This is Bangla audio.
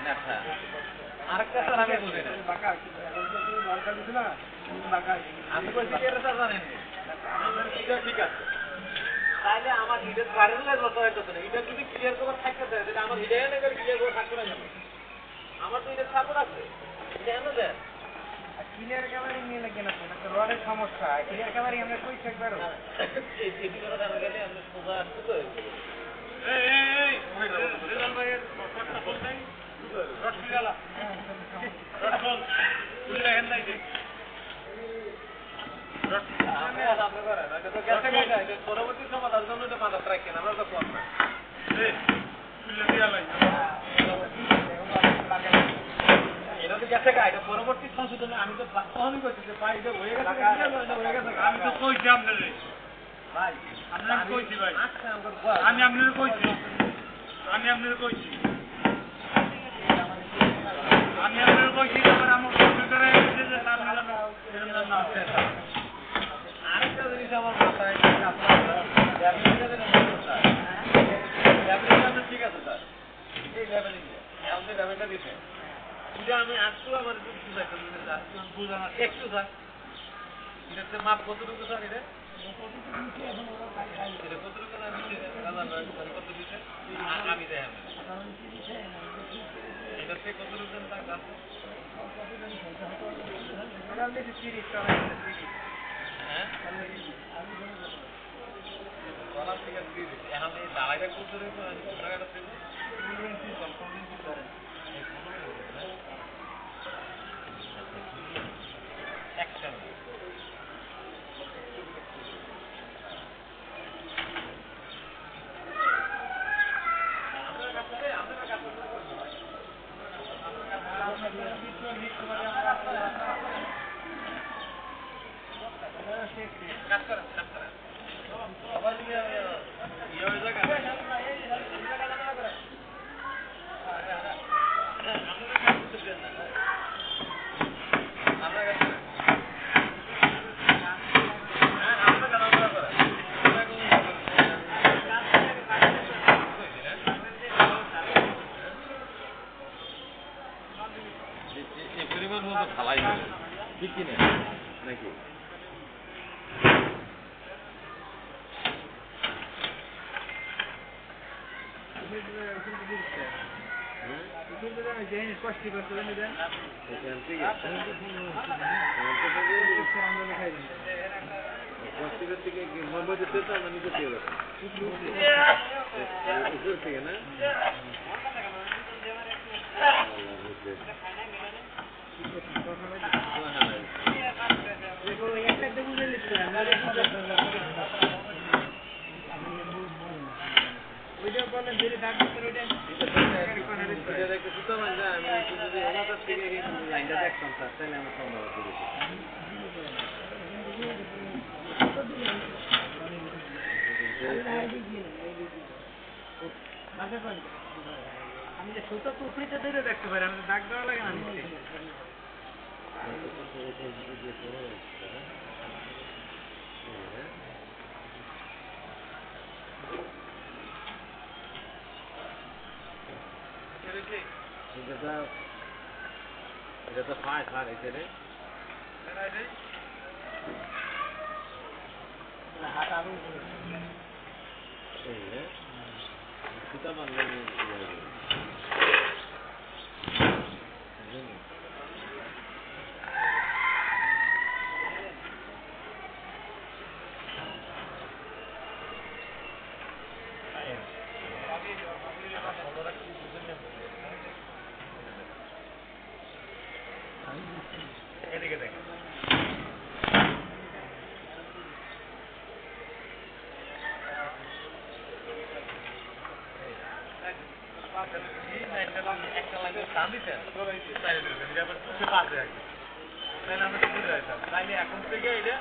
আচ্ছা আরেকটা স্যার আমি বুঝি না আমি বলছি যে এটা স্যার জানেন এটা ঠিক আছে তাহলে আমার হিডের কারেন্ট লাগলো তো হয়তো না এটা যদি ক্লিয়ার কভার থাকতে চায় তাহলে আমার হিডের লেগে ক্লিয়ার কভার থাকবে না কেন আমার তো হিডের সাপোর্ট আছে এটা এনে দেন ক্লিয়ার কভারিং নিয়ে লাগে না একটা রডের সমস্যা ক্লিয়ার কভারিং আমরা কই চেক করব এই সেটি করে জানা গেলে আমরা সোজা আসতে তো এই রেজাল্ট ভাইয়ের কথা বলতেই রড ফিরালা রড বল তুলে হেন নাই পরবর্তী সমাধান জন্য এটা মাথা রাখেন আমরা তো কম না এটা তো গেছে এটা পরবর্তী সংশোধনে আমি তো বাস্তবায়ন করছি যে ভাই এটা হয়ে গেছে আমি তো কইছি আপনারে ভাই আপনারা কইছি ভাই আমি আপনারে কইছি তারপর আমার কম্পিউটারে এসে যে তার নাম আরেকটা জিনিস আমার মাথায় ঠিক আছে স্যার এই লেভেলিং আমাদের লেভেলটা দিতে এটা আমি একটু আমার বুঝানো একটু স্যার এটাতে মাপ কতটুকু স্যার এটা কতটুকু কত দিতে আমি দেখেন এটাতে কতটুকু টাকা আছে হ্যাঁ এখন এই দাঁড়াইটা করতে টাকাটা দেবো অ্যাকশন কাজ করেন সবাই ইয়ে হয়ে যাক পরিমাণ মতো ভালাই হবে ঠিক কিনা নাকি কষ্টি করতে দেন থেকে আমি তো থেকে না ওইটা বলেন যদি ডাক্তার ওইটা একটা সুতো মানে আমি যদি ওনার কাছ থেকে লাইনটা দেখতাম স্যার তাহলে আমার সম্ভব হতো আমি যে সুতো পুকুরিতে ধরে দেখতে পারি আমি দাগ দেওয়া লাগে না এটা তো পায় স্যার এখানে সুতা বাংলা এদিকে দেখেন একটা লাগে দাম দিচ্ছেন তাহলে আমরা তাইলে এখন থেকে এটা